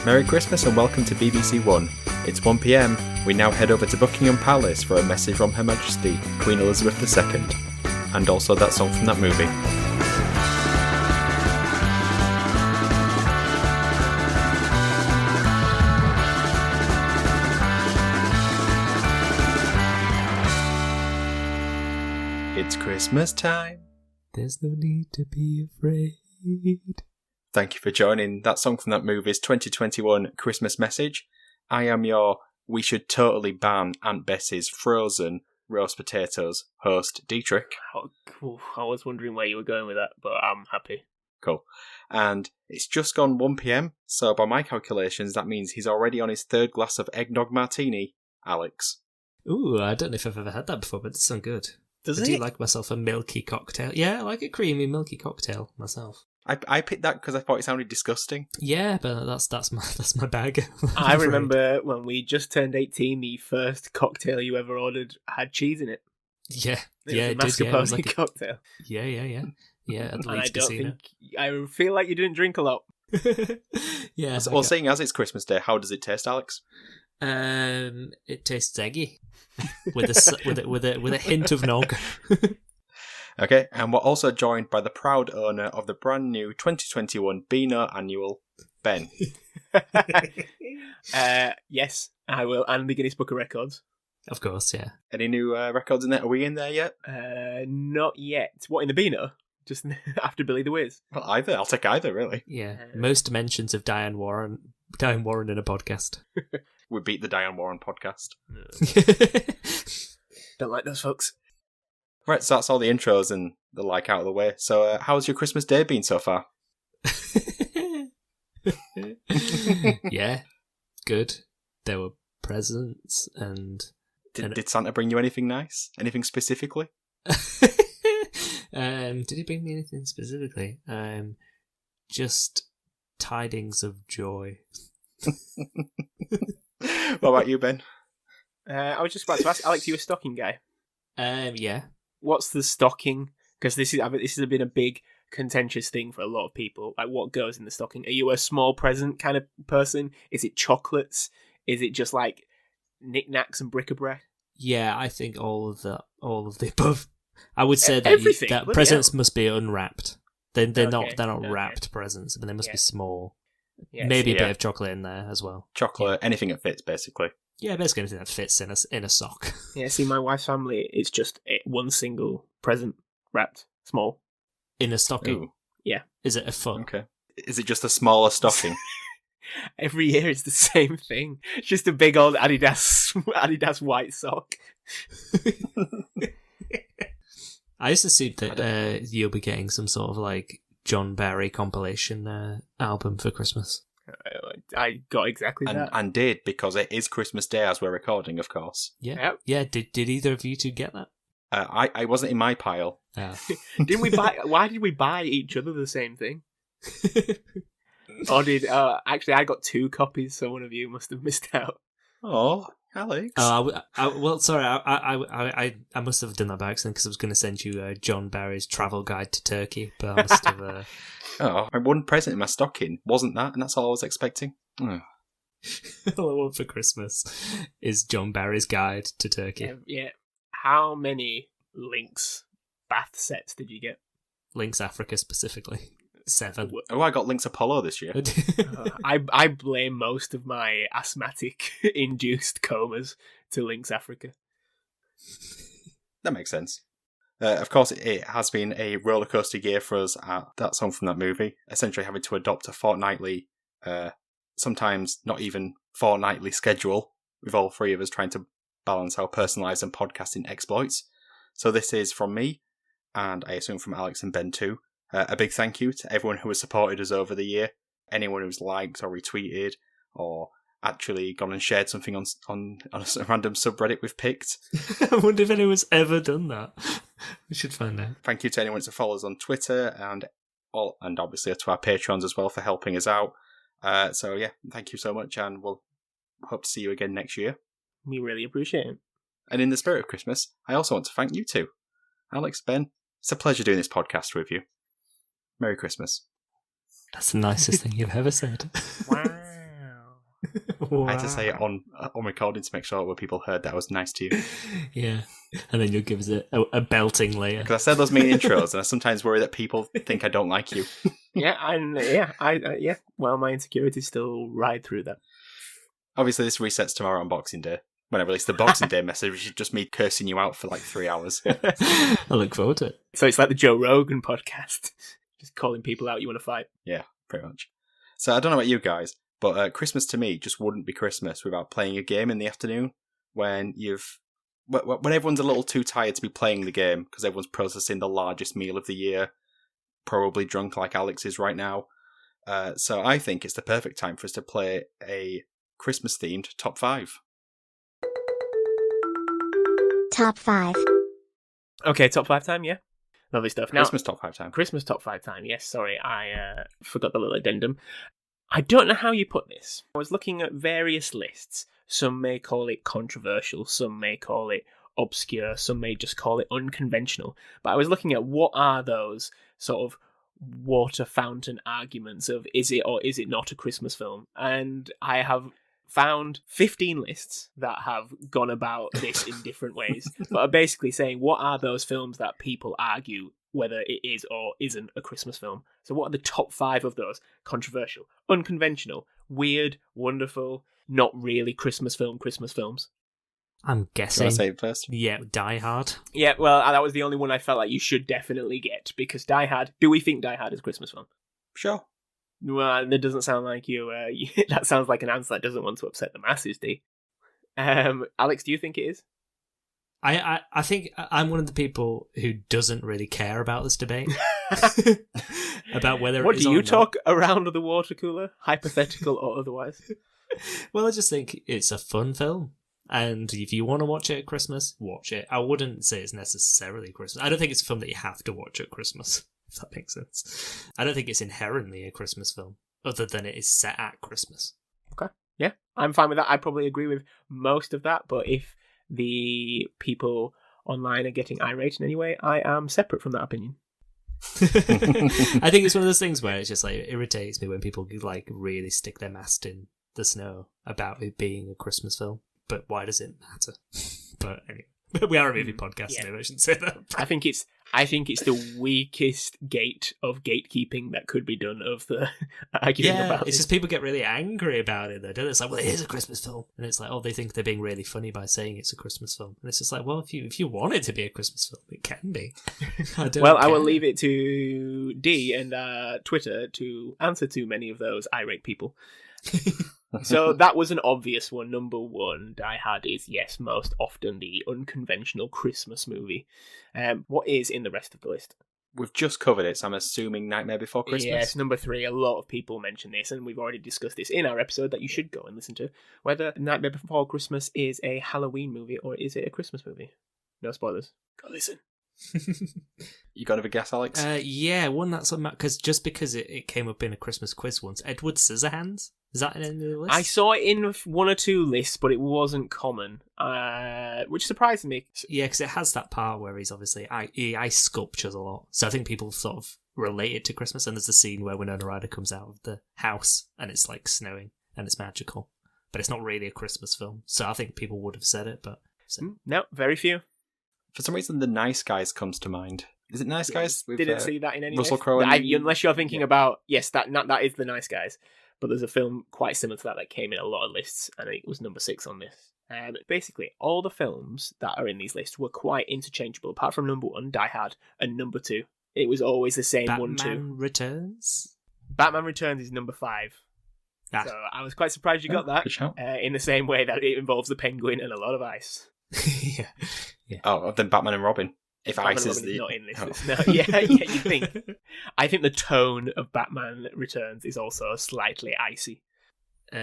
Merry Christmas and welcome to BBC One. It's 1 PM. We now head over to Buckingham Palace for a message from Her Majesty, Queen Elizabeth II. And also that song from that movie. It's Christmas time. There's no need to be afraid. Thank you for joining. That song from that movie's 2021 Christmas message. I am your We Should Totally Ban Aunt Bessie's Frozen Roast Potatoes host, Dietrich. Oh, cool. I was wondering where you were going with that, but I'm happy. Cool. And it's just gone 1 PM, so by my calculations, that means he's already on his third glass of eggnog martini, Alex. Ooh, I don't know if I've ever had that before, but it sounds good. Does I it? do like myself a milky cocktail. Yeah, I like a creamy milky cocktail myself. I picked that because I thought it sounded disgusting. Yeah, but that's my bag. I remember when we just turned 18, the first cocktail you ever ordered had cheese in it. Yeah, It was a mascarpone cocktail. Yeah. At And I Leeds don't Casino. think I feel like you didn't drink a lot. Yeah. Well, seeing as it's Christmas Day, how does it taste, Alex? It tastes eggy with a hint of nog. Okay, and we're also joined by the proud owner of the brand new 2021 Beano Annual, Ben. Yes, I will. And the Guinness Book of Records. Of course, yeah. Any new records in there? Are we in there yet? Not yet. What, in the Beano? Just after Billy the Wiz? Well, either. I'll take either, really. Yeah. Most mentions of Diane Warren in a podcast. We beat the Diane Warren podcast. Don't like those folks. Right, so that's all the intros and the like out of the way. So how's your Christmas Day been so far? Yeah, good. There were presents and... Did Santa bring you anything nice? Anything specifically? Did he bring me anything specifically? Just tidings of joy. What about you, Ben? I was just about to ask, Alex, you a stocking guy? Yeah. What's the stocking? Because this has been a big contentious thing for a lot of people. Like, what goes in the stocking? Are you a small present kind of person? Is it chocolates? Is it just like knickknacks and bric-a-brac? Yeah, I think all of the above. I would say that Everything, that bloody presents hell. must be unwrapped. They're not Okay. wrapped presents, but they must be small. Yes. Maybe a Yeah. bit of chocolate in there as well. Chocolate, anything that fits, basically. Yeah, basically anything that fits in a sock. Yeah, see, my wife's family, it's just one single present wrapped small. In a stocking. Ooh, Yeah. Is it a foot? okay. Is it just a smaller stocking? Every year it's the same thing. It's just a big old Adidas white sock. I just assumed that you'll be getting some sort of like John Barry compilation album for Christmas. I got exactly that. and did, because it is Christmas Day as we're recording, of course. Yeah. Yep. Yeah, did either of you two get that? I wasn't in my pile. Didn't we buy? Why did we buy each other the same thing? Or did actually I got 2 copies, so one of you must have missed out. Oh, Alex. Well, sorry, I must have done that by accident because I was going to send you John Barry's travel guide to Turkey, but I must have. Oh, my one present in my stocking wasn't that, and that's all I was expecting. Oh. All I want for Christmas is John Barry's guide to Turkey. Yeah. How many Lynx bath sets did you get? Lynx Africa specifically. 7. Oh, I got Lynx Apollo this year. I blame most of my asthmatic induced comas to Lynx Africa. That makes sense. Of course, it has been a rollercoaster year for us at that song from that movie, essentially having to adopt a fortnightly, sometimes not even fortnightly schedule, with all 3 of us trying to balance our personalised and podcasting exploits. So this is from me, and I assume from Alex and Ben too. A big thank you to everyone who has supported us over the year, anyone who's liked or retweeted, or actually gone and shared something on a random subreddit we've picked. I wonder if anyone's ever done that. We should find out. Thank you to anyone to follow us on Twitter and obviously to our patrons as well for helping us out. So yeah, thank you so much, and we'll hope to see you again next year. We really appreciate it. And in the spirit of Christmas, I also want to thank you two. Alex, Ben, it's a pleasure doing this podcast with you. Merry Christmas. That's the nicest thing you've ever said. Wow. Wow. I had to say it on recording to make sure that people heard that I was nice to you. Yeah. And then you'll give us a belting later. Because I said those mean intros, and I sometimes worry that people think I don't like you. Yeah. Well, my insecurities still ride through that. Obviously, this resets tomorrow on Boxing Day. When I release the Boxing Day message, which is just me cursing you out for like 3 hours. I look forward to it. So it's like the Joe Rogan podcast. Just calling people out you want to fight. Yeah, pretty much. So I don't know about you guys, but Christmas to me just wouldn't be Christmas without playing a game in the afternoon when when everyone's a little too tired to be playing the game because everyone's processing the largest meal of the year, probably drunk like Alex is right now. So I think it's the perfect time for us to play a Christmas-themed top 5. Top 5. Okay, top 5 time, yeah. Lovely stuff. Now, Christmas top 5 time. Christmas top 5 time, yes, sorry, I forgot the little addendum. I don't know how you put this. I was looking at various lists. Some may call it controversial, some may call it obscure, some may just call it unconventional. But I was looking at what are those sort of water fountain arguments of is it or is it not a Christmas film? And I have found 15 lists that have gone about this in different ways, but are basically saying what are those films that people argue whether it is or isn't a Christmas film. So what are the top 5 of those? Controversial, unconventional, weird, wonderful, not really Christmas films. I'm guessing. Can I say it first? Yeah, Die Hard. Yeah, well, that was the only one I felt like you should definitely get, because Die Hard, do we think Die Hard is a Christmas film? Sure. Well, that doesn't sound like you. That sounds like an answer that doesn't want to upset the masses, D. Alex, do you think it is? I think I'm one of the people who doesn't really care about this debate. About whether what it is do you or not. talk around the water cooler, hypothetical or otherwise? Well, I just think it's a fun film. And if you want to watch it at Christmas, watch it. I wouldn't say it's necessarily Christmas. I don't think it's a film that you have to watch at Christmas, if that makes sense. I don't think it's inherently a Christmas film, other than it is set at Christmas. Okay. Yeah, I'm fine with that. I probably agree with most of that, but if the people online are getting irate in any way, I am separate from that opinion. I think it's one of those things where it's just like, it irritates me when people like really stick their mast in the snow about it being a Christmas film. But why does it matter? But anyway, we are a movie podcast, Yeah. maybe I shouldn't say that. I think it's the weakest gate of gatekeeping that could be done of the arguing Yeah, about it's it. just people get really angry about it, though, don't they? It's like, well, it is a Christmas film. And it's like, oh, they think they're being really funny by saying it's a Christmas film. And it's just like, well, if you want it to be a Christmas film, it can be. I will leave it to D and Twitter to answer to many of those irate people. So that was an obvious one. Number 1, Die Hard is, yes, most often the unconventional Christmas movie. What is in the rest of the list? We've just covered it, so I'm assuming Nightmare Before Christmas. Yes, number 3. A lot of people mention this, and we've already discussed this in our episode that you should go and listen to. Whether Nightmare Before Christmas is a Halloween movie or is it a Christmas movie? No spoilers. Go listen. You got another guess, Alex? Yeah, one that's because it came up in a Christmas quiz once. Edward Scissorhands, is that in any of the list? I saw it in 1 or 2 lists, but it wasn't common, which surprised me. Yeah, because it has that part where he's obviously he ice sculptures a lot, so I think people sort of relate it to Christmas. And there's a scene where Winona Ryder comes out of the house and it's like snowing and it's magical, but it's not really a Christmas film. So I think people would have said it, but No, very few. For some reason, The Nice Guys comes to mind. Is it Nice Guys? With, Didn't see that in any Russell list. Crowe and- Unless you're thinking about, yes, that is The Nice Guys. But there's a film quite similar to that came in a lot of lists, and it was number 6 on this. Basically, all the films that are in these lists were quite interchangeable, apart from number 1, Die Hard, and number 2. It was always the same 1, 2. Batman Returns? Batman Returns is number 5. Ah. So I was quite surprised you got that, good shout. in the same way that it involves the Penguin and a lot of ice. yeah. Oh, then Batman and Robin. If Batman ice and is Robin the... not in this Oh. list. No, yeah, you think. I think the tone of Batman Returns is also slightly icy.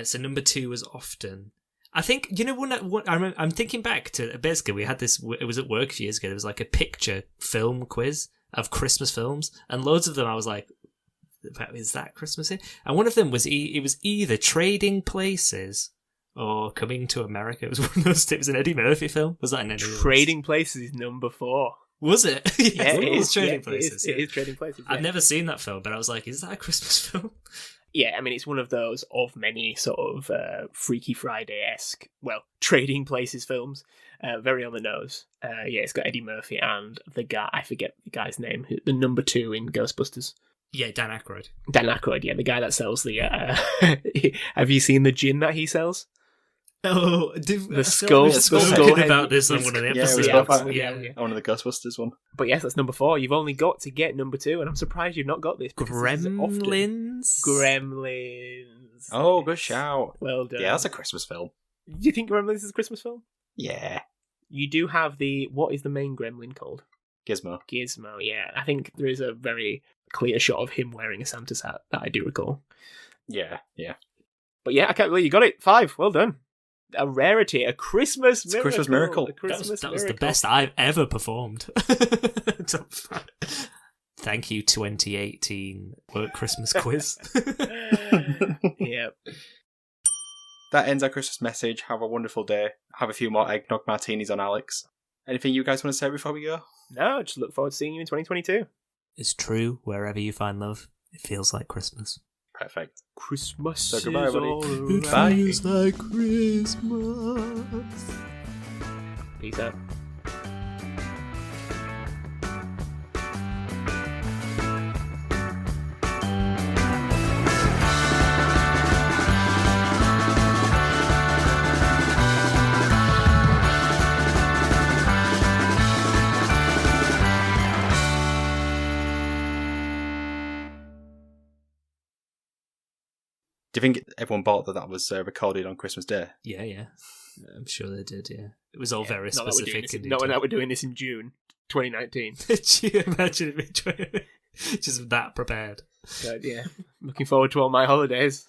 So number 2 was often. I think, you know, I'm thinking back to, basically, we had this, it was at work a few years ago, there was like a picture film quiz of Christmas films, and loads of them I was like, is that Christmassy? And one of them was, it was either Trading Places or Coming to America. It was one of those, it was an Eddie Murphy film. Was that an Eddie Murphy? Trading Places is number 4. Was it? Yeah, it is Trading Places. It is Trading Places. I've yeah. never seen that film, but I was like, is that a Christmas film? Yeah, I mean, it's one of those of many sort of Freaky Friday-esque, well, Trading Places films. Very on the nose. Yeah, it's got Eddie Murphy and the guy, I forget the guy's name, the number 2 in Ghostbusters. Yeah, Dan Aykroyd. Dan Aykroyd, yeah, the guy that sells the... have you seen the gin that he sells? Oh, the skull. We've spoken about this on one of the episodes. Yeah. One of the Ghostbusters one. But yes, that's number 4. You've only got to get number 2, and I'm surprised you've not got this. Gremlins? Gremlins. Oh, good shout. Well done. Yeah, that's a Christmas film. Do you think Gremlins is a Christmas film? Yeah. You do have what is the main gremlin called? Gizmo. Gizmo, yeah. I think there is a very clear shot of him wearing a Santa's hat that I do recall. Yeah. But yeah, I can't believe you got it. 5. Well done. A rarity, a Christmas miracle. Christmas miracle. That was the best I've ever performed. Thank you, 2018 Work Christmas Quiz. Yeah. That ends our Christmas message. Have a wonderful day. Have a few more eggnog martinis on Alex. Anything you guys want to say before we go? No, just look forward to seeing you in 2022. It's true, wherever you find love, it feels like Christmas. Perfect. Christmas So goodbye, everybody. all Bye. around. Feels like Christmas. Peace out. Do you think everyone bought that was recorded on Christmas Day? Yeah. I'm sure they did, yeah. It was all very Not that we're doing specific. this- Not that we're doing this in June 2019. Could you imagine it being just that prepared? But yeah, looking forward to all my holidays.